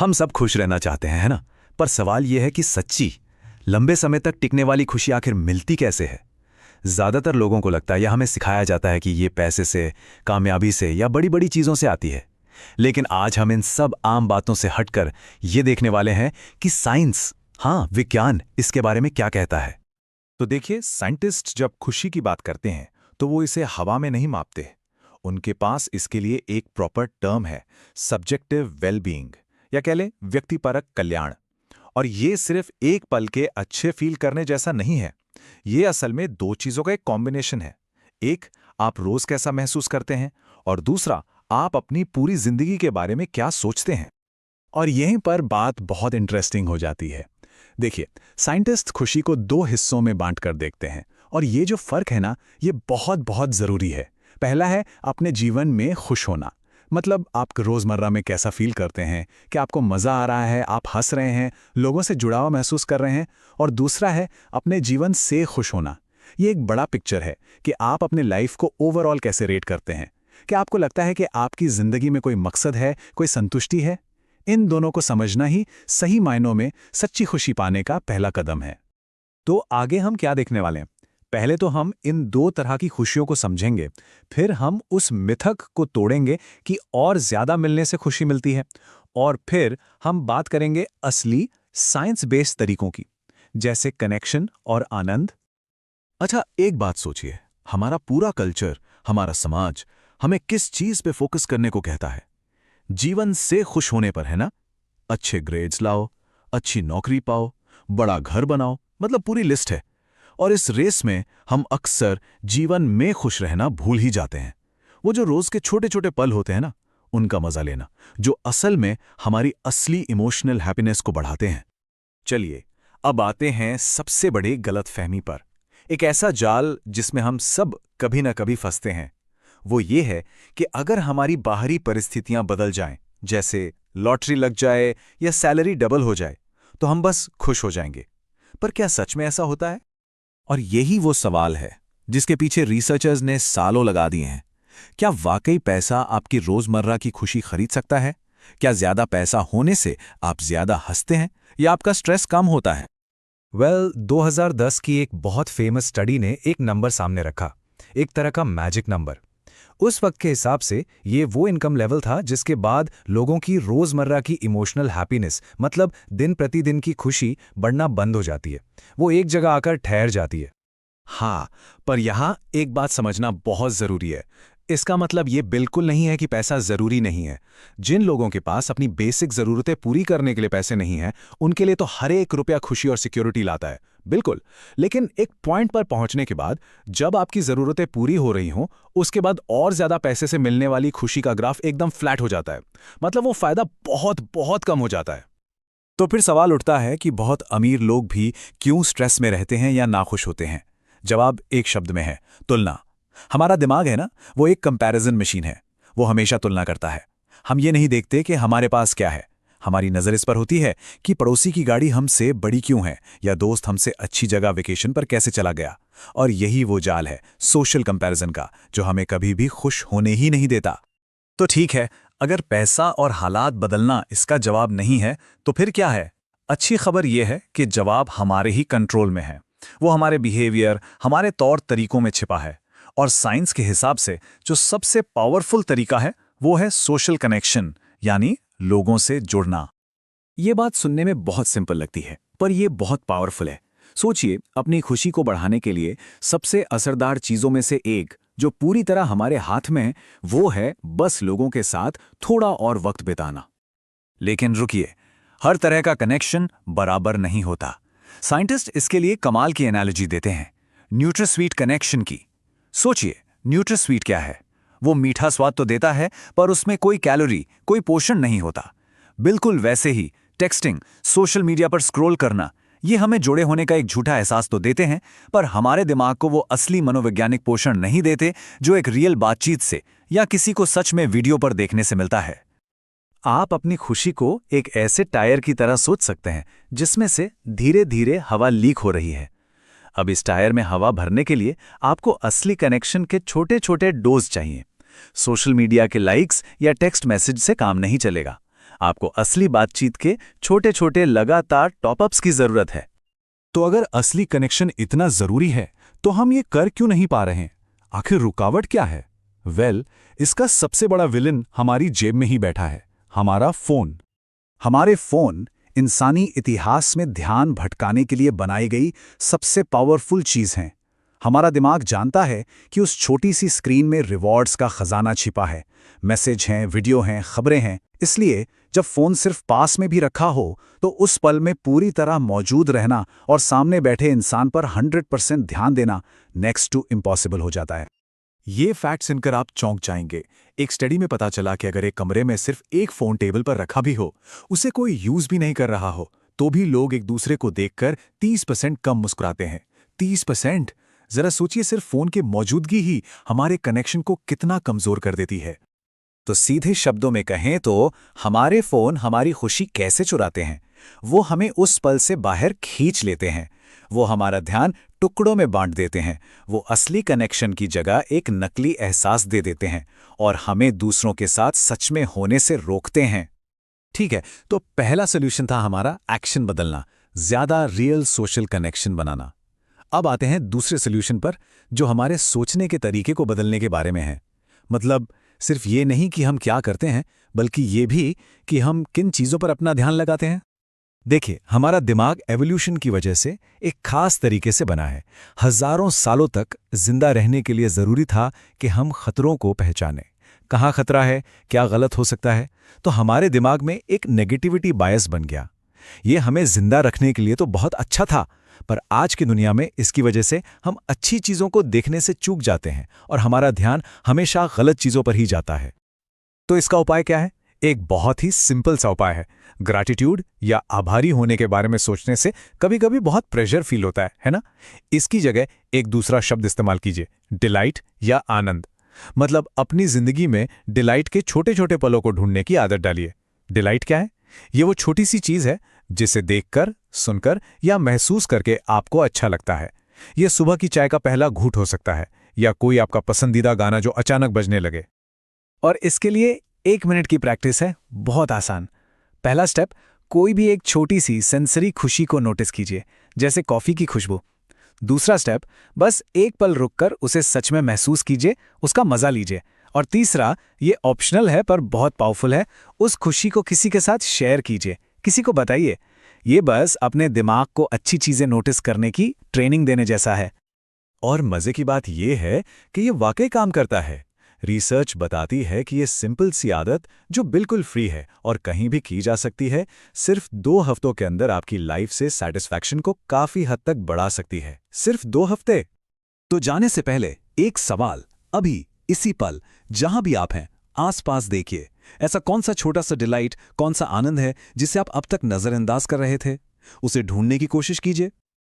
हम सब खुश रहना चाहते हैं, है ना? पर सवाल यह है कि सच्ची लंबे समय तक टिकने वाली खुशी आखिर मिलती कैसे है? ज्यादातर लोगों को लगता है या हमें सिखाया जाता है कि ये पैसे से, कामयाबी से या बड़ी बड़ी चीजों से आती है। लेकिन आज हम इन सब आम बातों से हटकर ये देखने वाले हैं कि साइंस, हाँ विज्ञान, इसके बारे में क्या कहता है। तो देखिए, साइंटिस्ट जब खुशी की बात करते हैं तो वो इसे हवा में नहीं मापते। उनके पास इसके लिए एक प्रॉपर टर्म है, सब्जेक्टिव वेलबीइंग, या कह लें व्यक्तिपरक कल्याण। और ये सिर्फ एक पल के अच्छे फील करने जैसा नहीं है। ये असल में दो चीजों का एक कॉम्बिनेशन है। एक, आप रोज कैसा महसूस करते हैं, और दूसरा, आप अपनी पूरी जिंदगी के बारे में क्या सोचते हैं। और यहीं पर बात बहुत इंटरेस्टिंग हो जाती है। देखिए, साइंटिस्ट खुशी को दो हिस्सों में बांटकर देखते हैं, और ये जो फर्क है ना, ये बहुत बहुत जरूरी है। पहला है अपने जीवन में खुश होना, मतलब आप रोजमर्रा में कैसा फील करते हैं, कि आपको मजा आ रहा है, आप हंस रहे हैं, लोगों से जुड़ाव महसूस कर रहे हैं। और दूसरा है अपने जीवन से खुश होना। ये एक बड़ा पिक्चर है कि आप अपने लाइफ को ओवरऑल कैसे रेट करते हैं। क्या आपको लगता है कि आपकी जिंदगी में कोई मकसद है, कोई संतुष्टि है? इन दोनों को समझना ही सही मायनों में सच्ची खुशी पाने का पहला कदम है। तो आगे हम क्या देखने वाले हैं? पहले तो हम इन दो तरह की खुशियों को समझेंगे, फिर हम उस मिथक को तोड़ेंगे कि और ज्यादा मिलने से खुशी मिलती है, और फिर हम बात करेंगे असली साइंस बेस्ड तरीकों की, जैसे कनेक्शन और आनंद। अच्छा, एक बात सोचिए, हमारा पूरा कल्चर, हमारा समाज हमें किस चीज पे फोकस करने को कहता है? जीवन से खुश होने पर, है ना? अच्छे ग्रेड्स लाओ, अच्छी नौकरी पाओ, बड़ा घर बनाओ, मतलब पूरी लिस्ट है। और इस रेस में हम अक्सर जीवन में खुश रहना भूल ही जाते हैं। वो जो रोज के छोटे छोटे पल होते हैं ना, उनका मजा लेना, जो असल में हमारी असली इमोशनल हैप्पीनेस को बढ़ाते हैं। चलिए, अब आते हैं सबसे बड़ी गलतफहमी पर। एक ऐसा जाल जिसमें हम सब कभी ना कभी फंसते हैं। वो ये है कि अगर हमारी बाहरी परिस्थितियां बदल जाएं, जैसे लॉटरी लग जाए या सैलरी डबल हो जाए, तो हम बस खुश हो जाएंगे। पर क्या सच में ऐसा होता है? और यही वो सवाल है जिसके पीछे रिसर्चर्स ने सालों लगा दिए हैं। क्या वाकई पैसा आपकी रोजमर्रा की खुशी खरीद सकता है? क्या ज्यादा पैसा होने से आप ज्यादा हंसते हैं या आपका स्ट्रेस कम होता है? 2010 की एक बहुत फेमस स्टडी ने एक नंबर सामने रखा, एक तरह का मैजिक नंबर। उस वक्त के हिसाब से ये वो इनकम लेवल था जिसके बाद लोगों की रोजमर्रा की इमोशनल हैप्पीनेस, मतलब दिन प्रतिदिन की खुशी, बढ़ना बंद हो जाती है। वो एक जगह आकर ठहर जाती है। हाँ, पर यहां एक बात समझना बहुत जरूरी है। इसका मतलब ये बिल्कुल नहीं है कि पैसा जरूरी नहीं है। जिन लोगों के पास अपनी बेसिक जरूरतें पूरी करने के लिए पैसे नहीं हैं, उनके लिए तो हर एक रुपया खुशी और सिक्योरिटी लाता है, बिल्कुल। लेकिन एक पॉइंट पर पहुंचने के बाद, जब आपकी जरूरतें पूरी हो रही हों, उसके बाद और ज्यादा पैसे से मिलने वाली खुशी का ग्राफ एकदम फ्लैट हो जाता है। मतलब वो फायदा बहुत बहुत कम हो जाता है। तो फिर सवाल उठता है कि बहुत अमीर लोग भी क्यों स्ट्रेस में रहते हैं या नाखुश होते हैं? जवाब एक शब्द में है, तुलना। हमारा दिमाग है ना, वो एक कंपैरिजन मशीन है। वो हमेशा तुलना करता है। हम ये नहीं देखते कि हमारे पास क्या है। हमारी नजर इस पर होती है कि पड़ोसी की गाड़ी हमसे बड़ी क्यों है, या दोस्त हमसे अच्छी जगह वेकेशन पर कैसे चला गया। और यही वो जाल है सोशल कंपैरिजन का, जो हमें कभी भी खुश होने ही नहीं देता। तो ठीक है, अगर पैसा और हालात बदलना इसका जवाब नहीं है, तो फिर क्या है? अच्छी खबर यह है कि जवाब हमारे ही कंट्रोल में है। वो हमारे बिहेवियर, हमारे तौर तरीकों में छिपा है। और साइंस के हिसाब से जो सबसे पावरफुल तरीका है, वो है सोशल कनेक्शन, यानी लोगों से जुड़ना। ये बात सुनने में बहुत सिंपल लगती है, पर यह बहुत पावरफुल है। सोचिए, अपनी खुशी को बढ़ाने के लिए सबसे असरदार चीजों में से एक जो पूरी तरह हमारे हाथ में है, वो है बस लोगों के साथ थोड़ा और वक्त बिताना। लेकिन रुकिए, हर तरह का कनेक्शन बराबर नहीं होता। साइंटिस्ट इसके लिए कमाल की एनालॉजी देते हैं, न्यूट्रिस्वीट कनेक्शन की। सोचिए, न्यूट्रिस्वीट क्या है? वो मीठा स्वाद तो देता है, पर उसमें कोई कैलोरी, कोई पोषण नहीं होता। बिल्कुल वैसे ही टेक्स्टिंग, सोशल मीडिया पर स्क्रॉल करना, ये हमें जुड़े होने का एक झूठा एहसास तो देते हैं, पर हमारे दिमाग को वो असली मनोवैज्ञानिक पोषण नहीं देते जो एक रियल बातचीत से या किसी को सच में वीडियो पर देखने से मिलता है। आप अपनी खुशी को एक ऐसे टायर की तरह सोच सकते हैं जिसमें से धीरे धीरे हवा लीक हो रही है। अब इस टायर में हवा भरने के लिए आपको असली कनेक्शन के छोटे छोटे डोज चाहिए। सोशल मीडिया के लाइक्स या टेक्स्ट मैसेज से काम नहीं चलेगा। आपको असली बातचीत के छोटे छोटे लगातार टॉपअप्स की जरूरत है। तो अगर असली कनेक्शन इतना जरूरी है तो हम ये कर क्यों नहीं पा रहे हैं? आखिर रुकावट क्या है? इसका सबसे बड़ा विलन हमारी जेब में ही बैठा है, हमारा फोन। हमारे फोन इंसानी इतिहास में ध्यान भटकाने के लिए बनाई गई सबसे पावरफुल चीज हैं। हमारा दिमाग जानता है कि उस छोटी सी स्क्रीन में रिवॉर्ड्स का खजाना छिपा है, मैसेज हैं, वीडियो हैं, खबरें हैं। इसलिए जब फोन सिर्फ पास में भी रखा हो तो उस पल में पूरी तरह मौजूद रहना और सामने बैठे इंसान पर 100% ध्यान देना नेक्स्ट टू इम्पॉसिबल हो जाता है। ये फैक्ट सुनकर आप चौंक जाएंगे। एक स्टडी में पता चला कि अगर एक कमरे में सिर्फ एक फोन टेबल पर रखा भी हो, उसे कोई यूज भी नहीं कर रहा हो, तो भी लोग एक दूसरे को देखकर 30% कम मुस्कुराते हैं। 30%! जरा सोचिए, सिर्फ फोन की मौजूदगी ही हमारे कनेक्शन को कितना कमजोर कर देती है। तो सीधे शब्दों में कहें तो हमारे फोन हमारी खुशी कैसे चुराते हैं? वो हमें उस पल से बाहर खींच लेते हैं। वो हमारा ध्यान टुकड़ों में बांट देते हैं। वो असली कनेक्शन की जगह एक नकली एहसास दे देते हैं और हमें दूसरों के साथ सच में होने से रोकते हैं। ठीक है, तो पहला सोल्यूशन था हमारा एक्शन बदलना, ज्यादा रियल सोशल कनेक्शन बनाना। अब आते हैं दूसरे सोल्यूशन पर, जो हमारे सोचने के तरीके को बदलने के बारे में है। मतलब सिर्फ ये नहीं कि हम क्या करते हैं, बल्कि ये भी कि हम किन चीज़ों पर अपना ध्यान लगाते हैं। देखिए, हमारा दिमाग एवोल्यूशन की वजह से एक खास तरीके से बना है। हजारों सालों तक जिंदा रहने के लिए जरूरी था कि हम खतरों को पहचानें। कहाँ खतरा है, क्या गलत हो सकता है, तो हमारे दिमाग में एक नेगेटिविटी बायस बन गया। ये हमें जिंदा रखने के लिए तो बहुत अच्छा था, पर आज की दुनिया में इसकी वजह से हम अच्छी चीजों को देखने से चूक जाते हैं और हमारा ध्यान हमेशा गलत चीजों पर ही जाता है। तो इसका उपाय क्या है? एक बहुत ही सिंपल सा उपाय है। ग्रैटिट्यूड या आभारी होने के बारे में सोचने से कभी-कभी बहुत प्रेशर फील होता है ना? इसकी जगह एक दूसरा शब्द इस्तेमाल कीजिए, डिलाइट या आनंद। मतलब अपनी जिंदगी में डिलाइट के छोटे छोटे पलों को ढूंढने की आदत डालिए। डिलाइट क्या है? ये वो छोटी सी चीज है जिसे देखकर, सुनकर या महसूस करके आपको अच्छा लगता है। यह सुबह की चाय का पहला घूंट हो सकता है या कोई आपका पसंदीदा गाना जो अचानक बजने लगे। और इसके लिए 1 मिनट की प्रैक्टिस है, बहुत आसान। पहला स्टेप, कोई भी एक छोटी सी सेंसरी खुशी को नोटिस कीजिए, जैसे कॉफी की खुशबू। दूसरा स्टेप, बस एक पल रुककर उसे सच में महसूस कीजिए, उसका मजा लीजिए। और तीसरा, ये ऑप्शनल है पर बहुत पावरफुल है, उस खुशी को किसी के साथ शेयर कीजिए, किसी को बताइए। ये बस अपने दिमाग को अच्छी चीजें नोटिस करने की ट्रेनिंग देने जैसा है। और मजे की बात यह है कि ये वाकई काम करता है। रिसर्च बताती है कि ये सिंपल सी आदत, जो बिल्कुल फ्री है और कहीं भी की जा सकती है, सिर्फ 2 हफ्तों के अंदर आपकी लाइफ से सैटिस्फैक्शन को काफी हद तक बढ़ा सकती है। सिर्फ 2 हफ्ते। तो जाने से पहले एक सवाल, अभी इसी पल जहां भी आप हैं, आसपास देखिए। ऐसा कौन सा छोटा सा डिलाइट, कौन सा आनंद है जिसे आप अब तक नजरअंदाज कर रहे थे? उसे ढूंढने की कोशिश कीजिए।